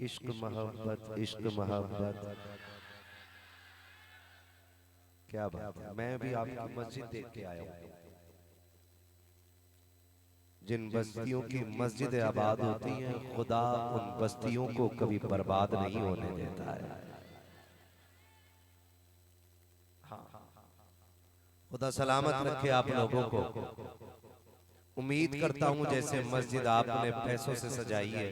इश्क मोहब्बत इश्क मोहब्बत, क्या बात है। मैं भी आपकी मस्जिद देख के आया हूँ। जिन बस्तियों की मस्जिद आबाद होती हैं, खुदा उन बस्तियों को कभी बर्बाद नहीं होने देता है। हाँ, खुदा सलामत रखे आप लोगों को। उम्मीद करता हूँ जैसे मस्जिद आपने पैसों से सजाई है,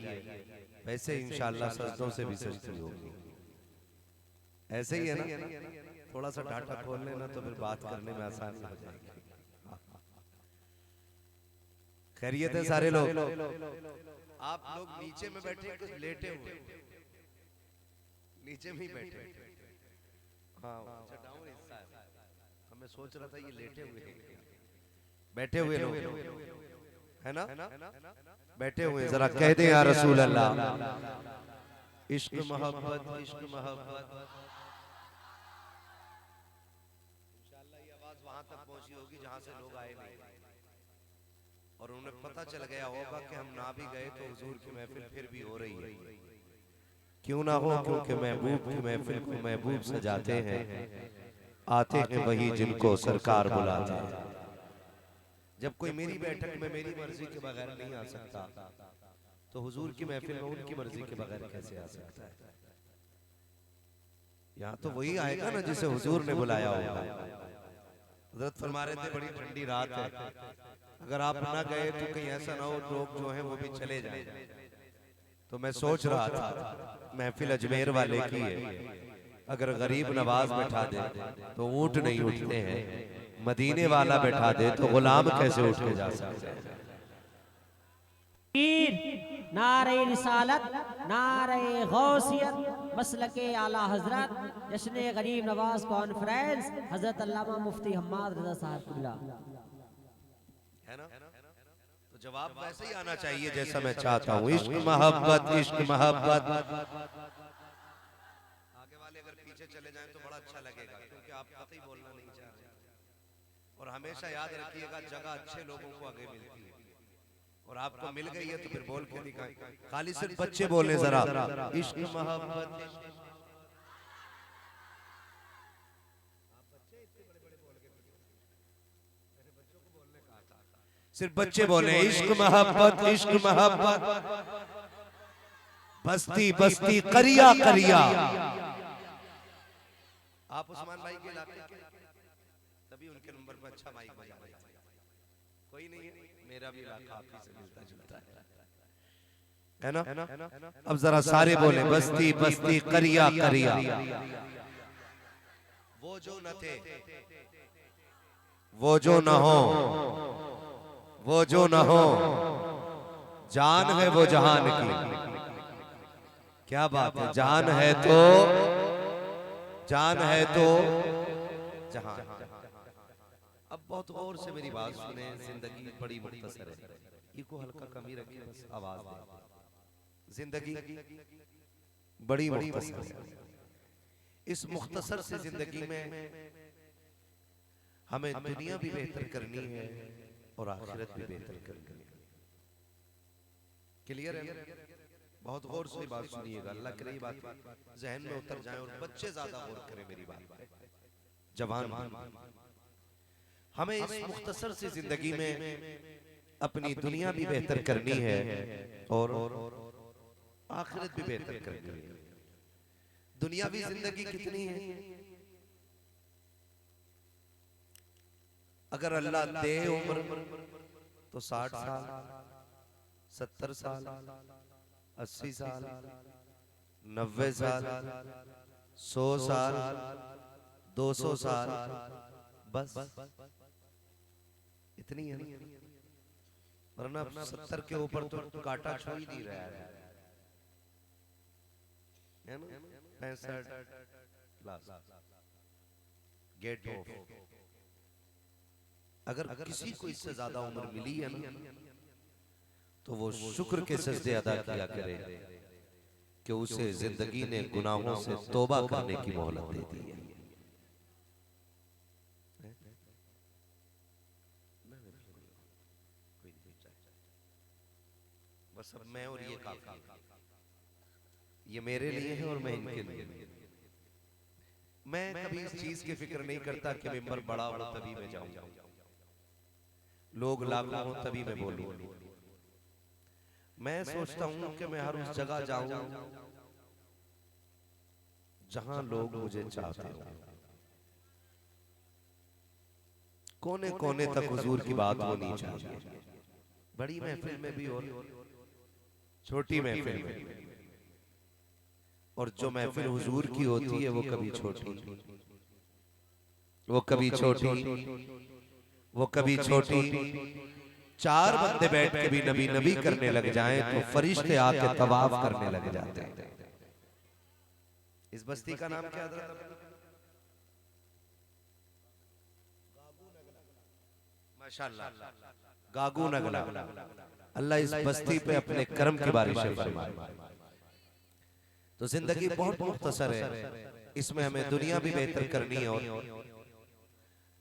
वैसे इंशाल्लाह सजदों से भी सजती होगी। ऐसे ही है ना, थोड़ा सा डाटा खोल लेना तो फिर बात करने में आसानी हो जाएगी। खैरियत है सारे लोग? आप लोग नीचे में बैठे कुछ लेटे हुए, नीचे में ही बैठे? हाँ, अच्छा डाउन हिस्सा है। हमें सोच रहा था ये लेटे हुए हैं। बैठे हुए लोग है ना, बैठे हुए। जरा कह दे या रसूल अल्लाह, इश्क मोहब्बत इश्क मोहब्बत। इंशाल्लाह ये आवाज वहां तक पहुंची होगी जहां से लोग आए नहीं, और उन्हें पता चल गया होगा कि हम ना भी गए तो हुजूर की महफिल फिर भी हो रही है। क्यों ना हो, क्योंकि महबूब की महफिल को महबूब सजाते हैं, आते हैं वही जिनको सरकार बुलाते हैं। जब कोई मेरी बैठक में मेरी मर्जी के बगैर नहीं आ सकता, तो हुजूर की महफिल में उनकी मर्जी के बगैर कैसे आ सकता है? यहाँ तो वही आएगा ना जिसे हुजूर ने बुलाया होगा। हजरत फरमा रहे थे, बड़ी ठंडी रात है, अगर आप ना गए तो कहीं ऐसा ना हो लोग जो हैं वो भी चले जाएं। तो मैं सोच रहा था महफिल अजमेर वाले की है, अगर गरीब नवाज बैठा दे तो ऊंट नहीं उठते हैं, मदीने वाला बैठा दे तो गुलाम कैसे उठ के जा सकते हैं? नारे रिसालत, नारे गौसियत, मसलके आला हजरत, जश्न गरीब नवाज कॉन्फ्रेंस, हजरत अल्लामा मुफ्ती हम्माद रजा साहब है ना? तो जवाब वैसे ही आना चाहिए जैसा मैं चाहता हूँ। इश्क मोहब्बत इश्क मोहब्बत। आगे वाले अगर पीछे चले जाएं तो बड़ा अच्छा लगेगा, क्योंकि आप कतई बोलना नहीं चाह रहे। और हमेशा याद रखिएगा, जगह अच्छे लोगों को आगे मिलती है, और आपको मिल गई है तो फिर बोल के दिखाएं। खाली सिर्फ बच्चे बोले जरा, इश्क मोहब्बत। सिर्फ बच्चे बोले इश्क मोहब्बत इश्क मोहब्बत। बस्ती बस्ती करिया करिया। आप उस्मान भाई के इलाके के, तभी उनके नंबर पर अच्छा माइक बजा रहे थे। कोई नहीं है, मेरा भी इलाका आप ही से मिलता जुलता है ना? अब जरा सारे बोले, बस्ती बस्ती करिया करिया। वो जो न थे, वो जो न हो, वो जो न हो, जान है वो जहान की। क्या बात है, जान है तो, जान है तो जहान। अब बहुत गौर से मेरी बात सुने, जिंदगी बड़ी मुख्तसर है, इको हल्का कमी रखिए बस आवाज दे। जिंदगी बड़ी मुख्तसर है। इस मुख्तसर से जिंदगी में हमें दुनिया भी बेहतर करनी है और आखिरत भी बेहतर करनी है। क्लियर है? बहुत गौर से बात सुनिएगा, अल्लाह करे ये बात जहन में उतर जाए, और बच्चे ज्यादा गौर करें मेरी बात पे, जवान। हमें इस मुख्तसर से जिंदगी में अपनी दुनिया भी बेहतर करनी है और आखिरत भी बेहतर करनी है। दुनियावी जिंदगी कितनी है? अगर अल्लाह दे उम्र तो 60 साल, 70 साल, 80 साल, 90 साल, 100 साल, 200 साल, बस इतनी है ना? वरना 70 के ऊपर तो काटा छू ही नहीं रहा है ना? 65 गेट ऑफ। अगर किसी को इससे ज्यादा उम्र मिली है ना, तो वो शुक्र के सजदे अदा किया करे कि उसे जिंदगी ने गुनाहों से तौबा करने की मोहलत दे दी है। बस अब मैं और ये काफी है, ये मेरे लिए है और मैं इनके लिए। मैं कभी इस चीज की फिक्र नहीं करता कि मिंबर बड़ा हो तभी मैं जाऊं, लोग लाखों हो तभी मैं बोलूं। मैं सोचता हूं कि मैं हर उस जगह जाऊं जहां लोग मुझे चाहते हो। कोने कोने तक हुजूर की बात होनी चाहिए, बड़ी महफिल में भी और छोटी महफिल में भी। और जो महफिल हुजूर की होती है वो कभी छोटी, वो कभी छोटी, वो कभी छोटी। चार बंदे बैठ के भी नबी नबी करने लग जाएं तो फरिश्ते आके तवाफ करने लग जाते हैं। इस बस्ती का नाम क्या था? माशाअल्लाह, गागू नगला। अल्लाह इस बस्ती पे अपने करम की बारिशें फरमाए। तो जिंदगी बहुत मुख्तसर है, इसमें हमें दुनिया भी बेहतर करनी है और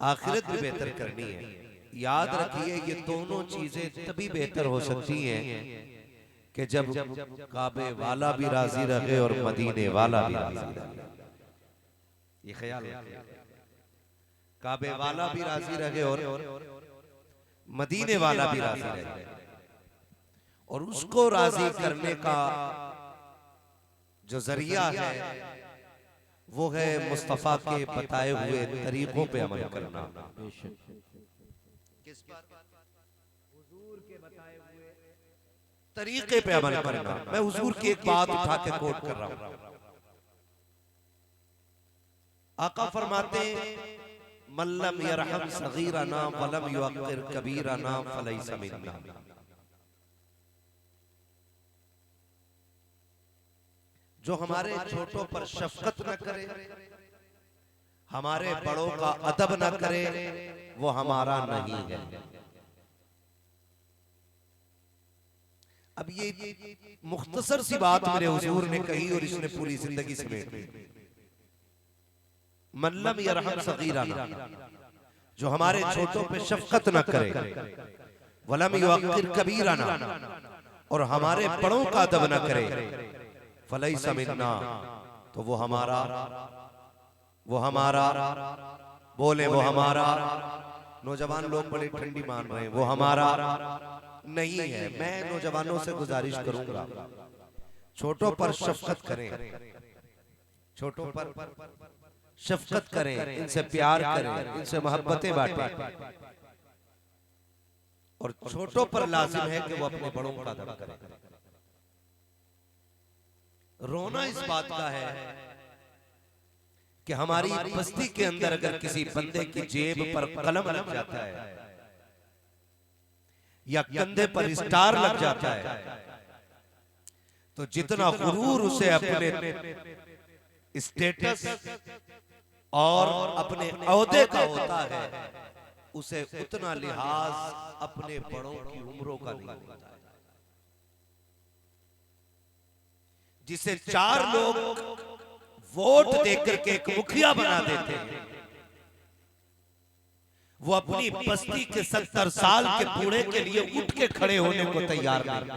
आखिरत भी बेहतर करनी है। याद रखिए ये दोनों चीजें तभी बेहतर हो सकती हैं कि जब काबे वाला भी राजी रहे और मदीने वाला भी राजी रहे। ये ख्याल रखिए, काबे वाला भी राजी रहे और मदीने वाला भी राजी रहे। और उसको राजी करने का जो जरिया है वो है मुस्तफा के बताए हुए तरीकों पे अमल करना। किस पर? हुजूर के बताए हुए तरीके पे अमल करना। मैं हुजूर की एक बात उठा के कोट कर रहा हूं। आका फरमाते मल्लम यरहम सगीरना वलम युअक्किर कबीरना फलैसा मिन्ना। जो हमारे छोटों पर शफकत न करे, हमारे बड़ों का अदब न करे, वो हमारा नहीं है। अब ये मुख्तसर सी बात मेरे हुजूर ने कही और इसने पूरी जिंदगी समेट ली। मल्लम यरहम सगीरना, जो हमारे छोटों पे शफकत न करे, वलम युअक्किर कबीरना, और हमारे बड़ों का अदब न करे, फलैसा मिन्ना, तो वो हमारा बोले वो हमारा। नौजवान लोग बड़ी ठंडी मान रहे हैं, वो हमारा नहीं है। मैं नौजवानों से गुजारिश करूंगा छोटों पर शफकत करें, छोटों पर शफकत करें, इनसे प्यार करें, इनसे मोहब्बतें बांटें। और छोटों पर लाजिम है कि वो अपने बड़ों का अदब करें। रोना इस बात का है कि हमारी बस्ती के अंदर अगर किसी बंदे की जेब पर कलम लग जाता है या कंधे पर स्टार लग जाता है तो जितना गुरूर उसे अपने स्टेटस और अपने औहदे का होता है, उसे उतना लिहाज अपने बड़ों की उम्रों का नहीं होता है। जिसे चार लोग वोट देकर के एक मुखिया बना देते हैं, वो अपनी बस्ती के 70 साल के बूढ़े के लिए उठ के खड़े होने को तैयार नहीं।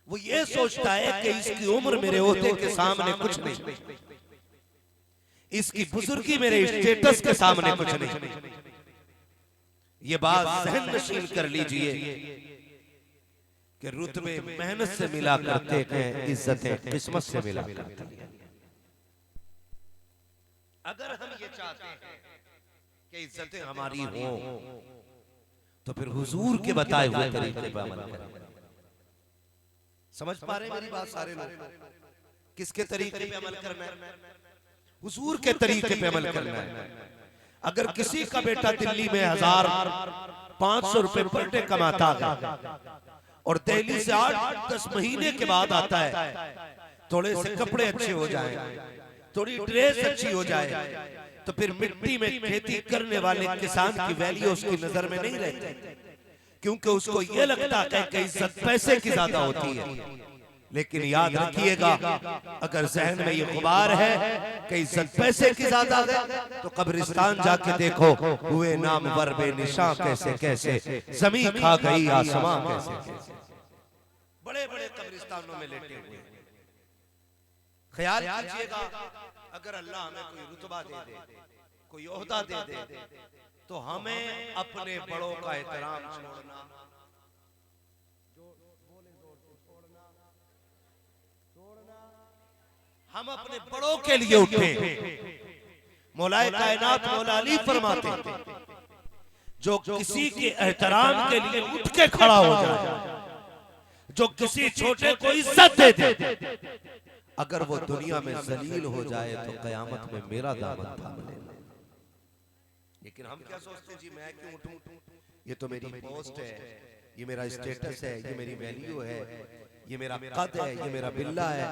वो ये सोचता है कि इसकी उम्र मेरे ओहदे के सामने कुछ नहीं, इसकी बुजुर्गी मेरे स्टेटस के सामने कुछ नहीं। ये बात सहन नशीन कर लीजिए कि रुतबे मेहनत से मिला करते हैं, इज्जतें किस्मत से मिला करती हैं। अगर हम ये चाहते हैं कि इज्जतें हमारी हों तो फिर हुजूर के बताए हुए तरीके पर अमल करें। समझ पा रहे मेरी बात सारे लोग? किसके तरीके पे अमल करना है? हुजूर के तरीके पे अमल करना है। अगर किसी का बेटा दिल्ली में 1500 रुपए पर डे कमाता है और दिल्ली से 8-10 महीने के बाद आता है, थोड़े से कपड़े अच्छे हो जाएं, थोड़ी ड्रेस अच्छी हो जाए, तो फिर मिट्टी में खेती करने वाले किसान की वैल्यू उसकी नजर में नहीं रहती, क्योंकि उसको ये लगता है कि इज्जत पैसे की ज्यादा होती है। लेकिन याद रखिएगा, अगर जहन में ये गुबार है कि इज्जत पैसे की ज्यादा है, तो कब्रिस्तान जाके देखो, हुए नामवर बेनिशां कैसे कैसे, जमीन खा गई आसमां कैसे कैसे। बड़े बड़े कब्रिस्तानों में लेटे हुए हैं। ख्याल कीजिएगा, अगर अल्लाह हमें कोई रुतबा दे दे, कोई ओहदा दे दे, तो हमें अपने बड़ों का एहतराम छोड़ना, हम अपने बड़ों के लिए उठे। मौलाए कायनात मौला अली फरमाते हैं, जो किसी के एहतराम के लिए उठ के खड़ा हो जाए, जो किसी छोटे को इज्जत दे दे, अगर वो दुनिया में जलील हो जाए तो कयामत में मेरा दामन थाम लेना। लेकिन हम क्या सोचते जी, मैं क्यों उठूं, ये तो मेरी पोस्ट है, ये मेरा स्टेटस है, ये मेरी वैल्यू है, ये मेरा कद है, ये मेरा बिल्ला है,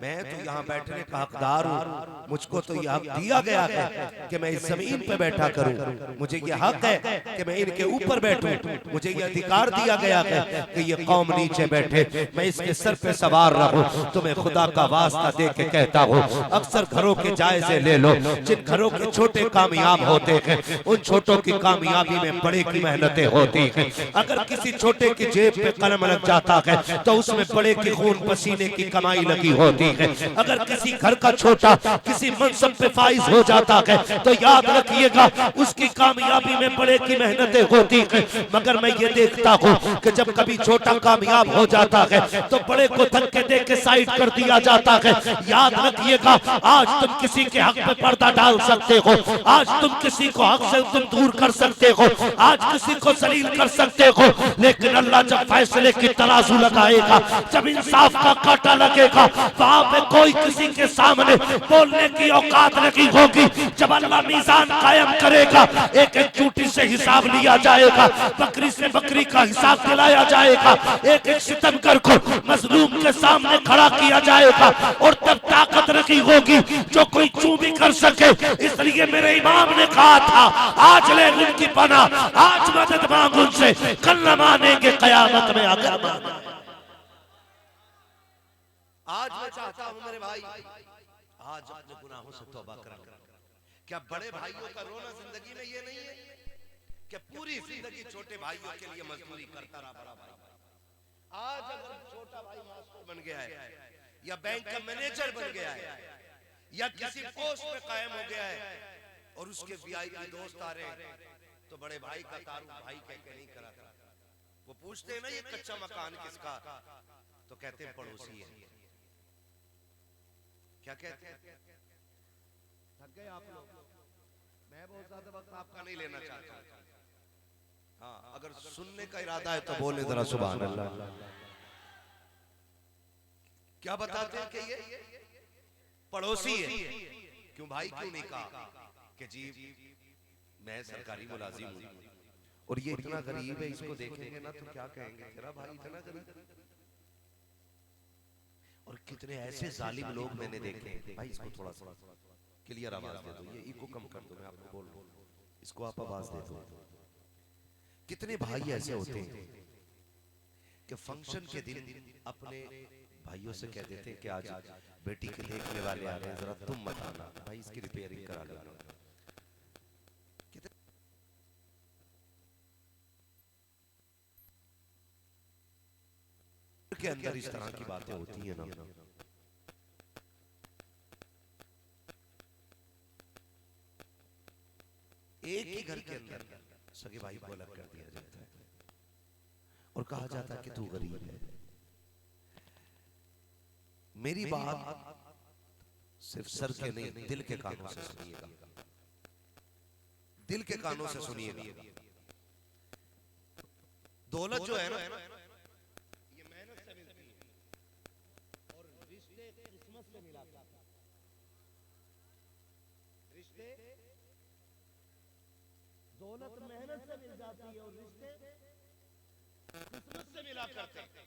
मैं तो यहाँ बैठने का हकदार हूँ, मुझको तो यह हक दिया गया है कि मैं इस जमीन पे बैठा करूँ, मुझे ये हक है कि मैं इनके ऊपर बैठूं, मुझे ये अधिकार दिया गया है कि ये कौम नीचे बैठे, मैं इसके सर पे सवार रहूं। तो मैं खुदा का वास्ता दे के कहता हूँ, अक्सर घरों के जायजे ले लो, जिन घरों के छोटे कामयाब होते हैं, उन छोटों की कामयाबी में बड़े की मेहनतें होती हैं। अगर किसी छोटे की जेब पे कलम लग जाता है तो उसमें बड़े की खून पसीने की कमाई लगी होती है। अगर किसी घर का छोटा किसी मनसब पे फाइज हो जाता है तो याद रखिएगा, उसकी कामयाबी में बड़े की मेहनतें होती है। मगर मैं ये देखता हूँ कि जब कभी छोटा कामयाब हो जाता है तो बड़े को धक्के दे के साइड कर दिया जाता है। याद रखिएगा, आज तुम किसी के हक पे पर्दा डाल सकते हो, आज तुम किसी को हक से तुम दूर कर सकते हो, आज किसी को जलील कर सकते हो, लेकिन अल्लाह जब फैसले की तराजू लगाएगा, जब इंसाफ का कांटा लगेगा, वहां पे कोई किसी के सामने बोलने की औकात नहीं होगी। जब अल्लाह मीजान कायम करेगा, एक एक चूटी से हिसाब लिया जाएगा, बकरी से बकरी का हिसाब दिलाया जाएगा, एक एक सितमगर को मजलूम के सामने खड़ा किया जाएगा, और तब ताकत नहीं होगी जो कोई चू भी कर सके। इसलिए मेरे इमाम ने कहा था, आज ले उनकी पनाह, आज मदद मांग उनसे, कल न मानेंगे कयामत में अगर मांगे। आज मैं चाहता हूं मेरे भाई, आज अपने गुनाहों से तौबा करें। क्या बड़े भाइयों का रोना जिंदगी में ये नहीं है कि पूरी जिंदगी छोटे भाइयों के लिए मजदूरी करता रहा बड़ा भाई? आज अगर छोटा भाई मास्टर बन गया है, या बैंक का मैनेजर बन गया है, या किसी पोस्ट पे कायम हो गया है, और उसके वीआईपी दोस्त आ रहे हैं, तो बड़े भाई का तारुफ भाई कह के नहीं कराता। वो पूछते हैं ना, ये कच्चा मकान किसका, तो कहते हैं पड़ोसी है। क्या कहते हैं? थक गए आप लोग? मैं बहुत ज्यादा वक्त आपका नहीं लेना चाहता। हाँ, अगर सुनने का इरादा है तो बोले जरा सुभान अल्लाह। क्या बताते हैं कि ये पड़ोसी है? क्यों भाई क्यों नहीं कहा कि जी मैं सरकारी मुलाजिम हूं, और ये इतना गरीब है, इसको देखेंगे ना तो क्या कहेंगे, तेरा भाई इतना गरीब। और कितने ऐसे जालिम लोग मैंने देखे। भाई इसको थोड़ा सा क्लियर आवाज दे दो, ये इको कम कर दो, मैं आपको बोल रहा हूं, इसको आप आवाज दे दो। कितने भाई ऐसे होते हैं कि फंक्शन के दिन अपने भाइयों से कह देते हैं कि आज बेटी के देखने वाले आ रहे हैं, जरा तुम मत आना, भाई इसकी रिपेयरिंग करा लेना। के अंदर इस तरह की बातें होती है ना, एक ही घर के अंदर सगे भाई को अलग कर दिया जाता है और कहा जाता है कि तू गरीब है। मेरी बात सिर्फ सर के नहीं, दिल के कानों से सुनिएगा, दिल के कानों से सुनिएगा। दौलत जो है ना, दौलत मेहनत से मिल जाती है और रिश्ते किस्मत से मिला करते हैं।